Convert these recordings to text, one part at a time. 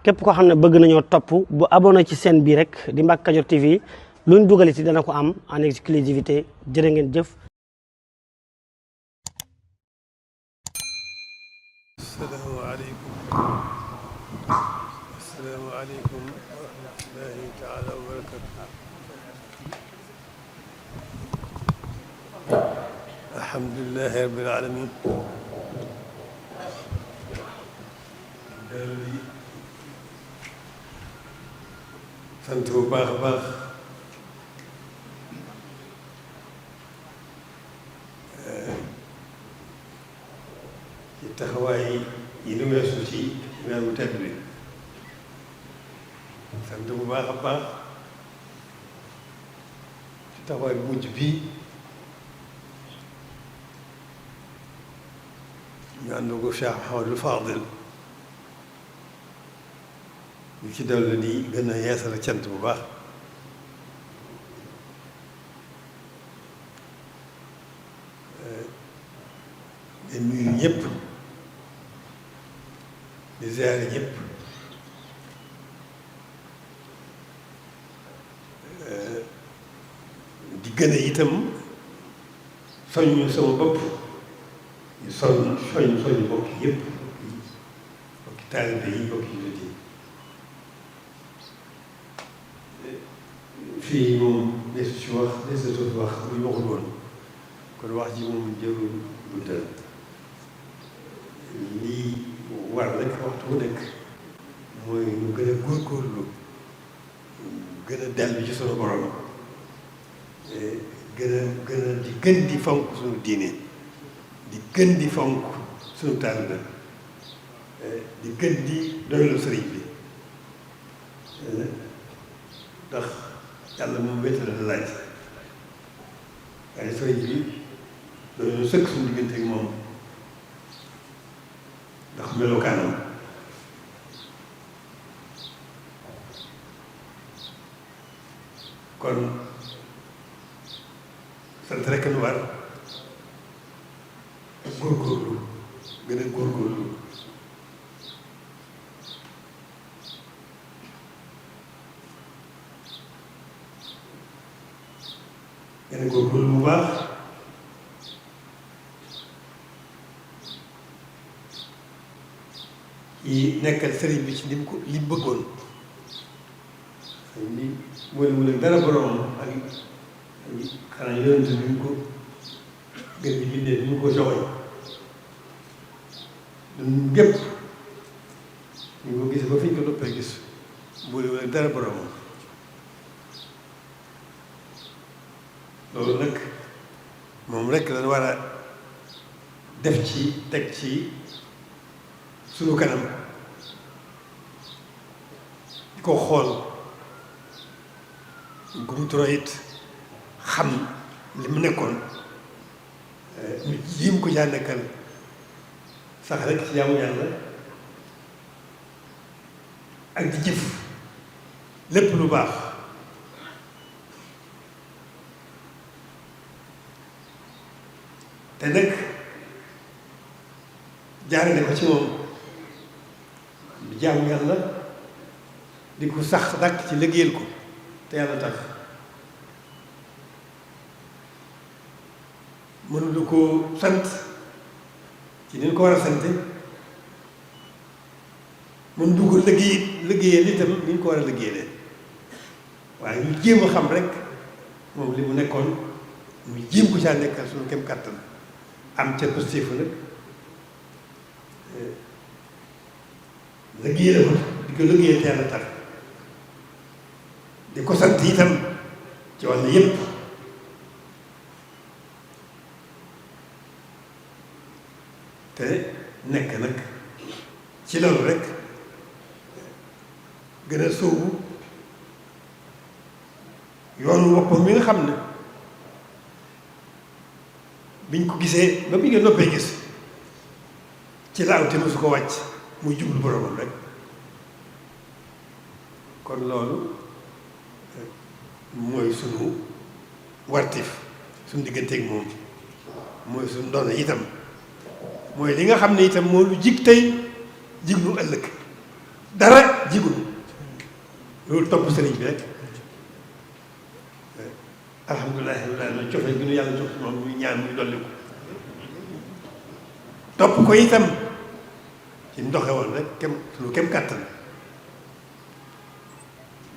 képp koo xam ne bëgg nañoo topp bu abonné ci chaîne bii rek di Mbacke Kadior TV luñ dugal ci dana ko am en exclusivité jërë ngeen jëf. asalaamaaleykum wa rahmatullahi taala wa barakatuh. alhamdulilahi rabbil alamin. sant bu baax a baax ci taxawaay yi nu weesu ci weer bu tedd bi. sant bu baax a baax ci taxawaay bu mujj bii ñu ànd ko Cheikh Mouhamadul Fadil ñu ci dolli di gën a yeesal cant bu baax di nuyu ñëpp di ziare ñëpp di gën a itam soññ sama bopp ñu soññ bokk yëpp bokki taalibe yi bokki jullit yi fii moom desu ci wax desatu wax bu ñu waxul woon kon wax ji moom jërul guddal lii war rek waxtu bu nekk mooy ñu gën a góorgóorlu gën a dellu ci sunu borom gën di fonk suñu diine di gën di fonk suñu taalibe di gën di doylu sëriñ bi ndax yàlla moom wéetal la laaj waaye sëriñ bi doylu sëkk suñu diggante ak moom ndax melokaanam kon sant rekk nu war góorgóorlu gën a góorgóorlu gën a góorgóorlu bu baax yi nekkal sëriñ bi ci li mu bëggoon li wël dara borom ak xanaa yonent bi ñu ko gën di bindee ñu ko joxoñ ñun gépp ñu ko gis ba fi ñu ko noppee gis boolewul dara boromam loolu nag moom rekk lañ war a def ci teg ci sunu kanam di ko xool gu mu toro it xam li mu nekkoon ñu jiim ko caa nekkal sax rek ci jaamu yàlla ak di jëf lépp lu baax te nag jaarale ko ci moom di jaamu yàlla di ko sax dàkk ci liggéeyal ko te yàlla tax mënulu ko sant ci ni ñu ko war a sante mën du ko liggéeyal itam ni ñu ko war a liggéeyalee waaye ñu jéem a xam rek moom li mu nekkoon ñu jéem ko caa nekkal suñu kem kàttan am ca positif nag liggéeyal ko di ko liggéeyal te yàlla tax di ko sant itam ci wàll yépp te nekk nag ci loolu rek gën a sóobu yoonu boppam mi nga xam ne biñ ko gisee ba bi nga noppee gis ci laaw te mosu ko wàcc muy jublu boromam rek kon loolu mooy sunu wartif suñu digganteeg moom mooy suñu ndono itam mooy li nga xam ne itam moo lu jig tey jig lu ëllëg dara jigul loolu topp sëriñ bi rek alhamdulilah na cofee gi nu yàlla jox moom muy ñaan muy dolli ko topp ko itam ci ndoxe woon rek suñu kem kàttan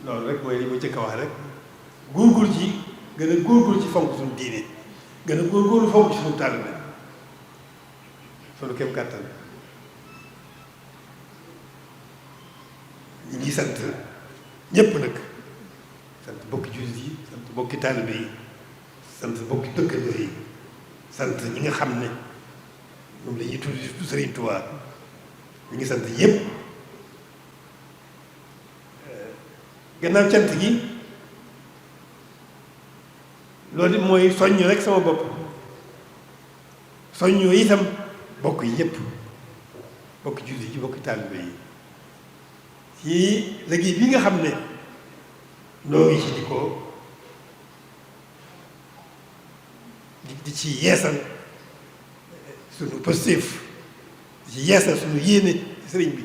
loolu rek mooy li ma jëkk a wax rek góorgóorlu ci gën a góorgóorlu ci fonk suñu diine gën a góorgóorlu fonk ci suñu taalibe suñu kem kàttan ñu ngi sant ñépp nag sant bokki jullit yi sant bokki taalibe yi sant bokki dëkkandoo yi sant ñi nga xam ne moom la ñuy tudd Sëriñ Tuubaa ñu ngi sant yépp gannaaw cant gi loolu mooy soññ rek sama bopp soññoo itam bokk yi yépp bokki jullit yi bokki taalibe yi ci liggéey bi nga xam ne noo ngi ci di ci yeesal suñu positif di ci yeesal suñu yéene ci sëriñ bi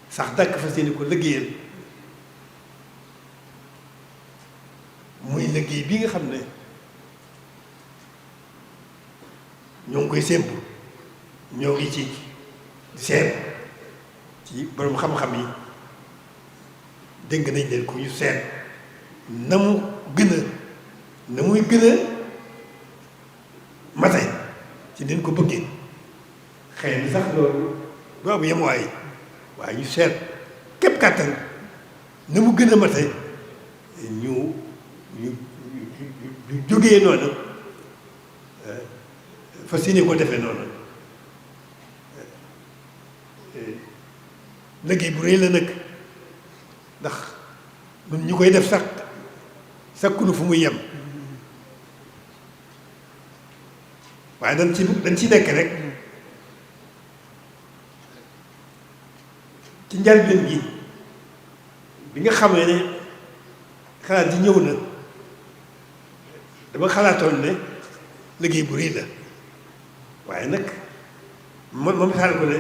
sax dàkk fas yéene ko liggéeyal muy liggéey bi nga xam ne ñoo ngi koy sémbu ñoo ngi ci seet ci borom xam-xam yi dégg nañ leen ko ñu seet na muy gën a mate ci nin ko bëggee xëy na sax loolu doo am yemuwaay waaye ñu seet képp kàttan na mu gën a mate ñu jógee noonu fas yéene ko defee noonu liggéey bu rëy la nag ndax ñun ñu koy def sax sakkunu fu muy yem waaye dañ ci nekk rek ci njëlbéen gi bi nga xamee ne xalaat ji ñëw na dama xalaatoon ne liggéey bu rëy la waaye nag ma misaal ko ne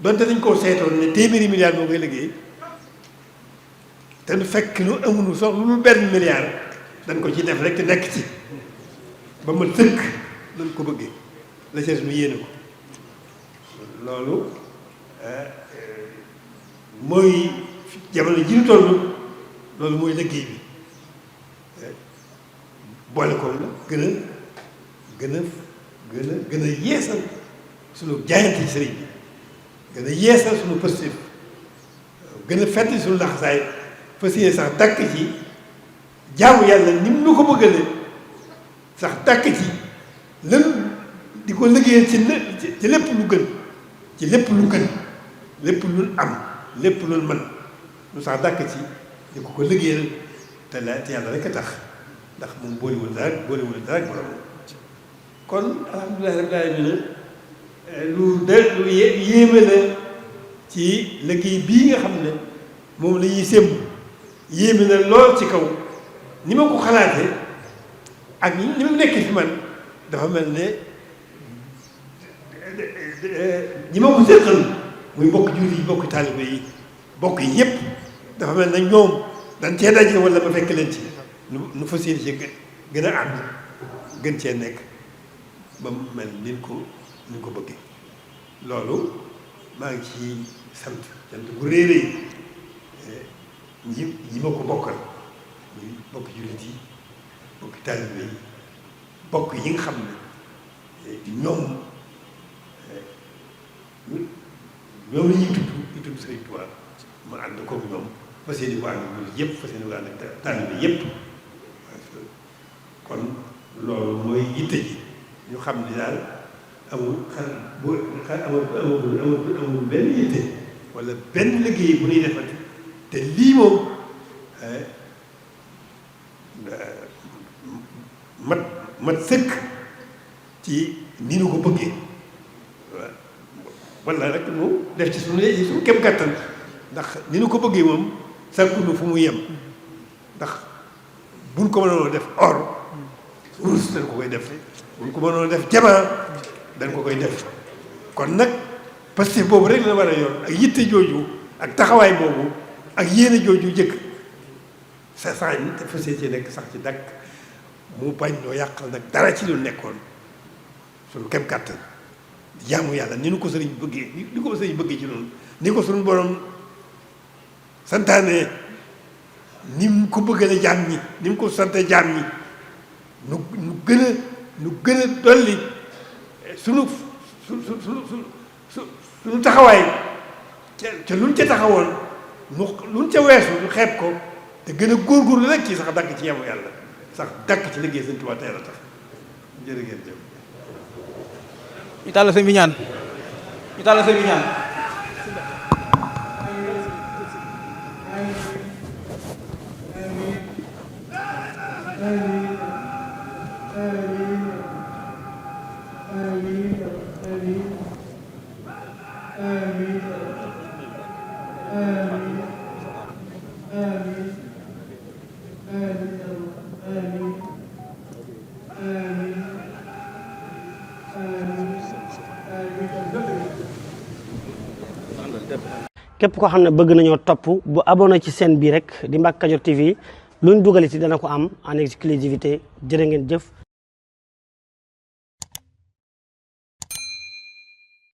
donte dañ koo seetoon ne téeméeri milliard moo koy liggéey te nu fekk nu amuñu sox lu benn milliard dañ ko ci def rek te nekk ci ba ma tëkk dañ ko bëggee la ci nu yéene ko loolu mooy jamono ji ñu toll loolu mooy liggéey bi boole ko la gën a yeesal suñu jaayante ci sëriñ bi gën a yeesal suñu positif gën a fett suñu laxasaay fas yéene sax dàkk ci jaamu yàlla ni mu nu ko bëggale sax dàkk ci lën di ko liggéeyal ci lépp lu gën ci lépp lu gën lépp lu am lépp lu mën lu sax dàkk ci di ko liggéeyal te yàlla rek a tax ndax moom boolewul dara ak borom kon alhamdulilah rabbil alamin lu yéeme la ci liggéey bii nga xam ne moom la ñuy sémb yéeme na lool ci kaw ni ma ko xalaatee ak ni mu nekk fi man dafa mel ne ñi ma ko séqal muy bokk jur yi bokk taalibe yi bokk yi yépp dafa mel ne ñoom dañ cee daje wala ma fekk leen ci nu fas yéene ci gën a ànd gën cee nekk ba mu mel ni ko bëggee loolu maa ngi ci sant gu réeréy ñi ma ko bokkal muy bokk jullit yi bokk taalibe yi bokk yi nga xam ne ñoom la ñuy tudd Sëriñ Tuubaa ma ànd koog ñoom fas yéene ko ànd ak yëpp fas yéene ko ànd ak taalibe yëpp kon loolu mooy yitte ji ñu xam ni daal amul benn yitte wala benn liggéey bu ñuy defati te lii moom mat sëkk ci ni nu ko bëggee wala rek mu def ci suñu kem kàttan ndax ni nu ko bëggee moom sàkkunu fu mu yem ndax buñ ko mënoon def or urus dañ ko koy def buñ ko mënoon def jamaa dañ ko koy def kon nag parce que boobu rek la war a yor ak yitte jooju ak taxawaay boobu ak yéene jooju jëkk sa sax te fas yéene nekk sax ci dakk mu bañ noo yàqal nag dara ci lu nekkoon suñu kem kàttan jaamu yàlla ni nu ko sëriñ bëggee ni ko sëriñ bëggee ci noonu ni ko suñu borom santaane ni mu ko bëggale jaam ñi ni mu ko sante jaam ñi nu gën a dolli sunu taxawaay ca luñ ca taxawoon luñ ca weesu ñu xeeb ko te gën a góorgóorlu rek ci sax dàkk ci yamu yàlla sax dàkk ci liggéey Sëñ Tuubaa tey la tax jërë ngeen jëf. ñu tàll sëñ bi ñaan ñu tàll sëñ bi ñaan. képp koo xam ne bëgg nañoo topp bu abonné ci chaîne bi rek di Mbacke Kadior TV luñ dugaliti dana ko am en exclusivité jërë ngeen jëf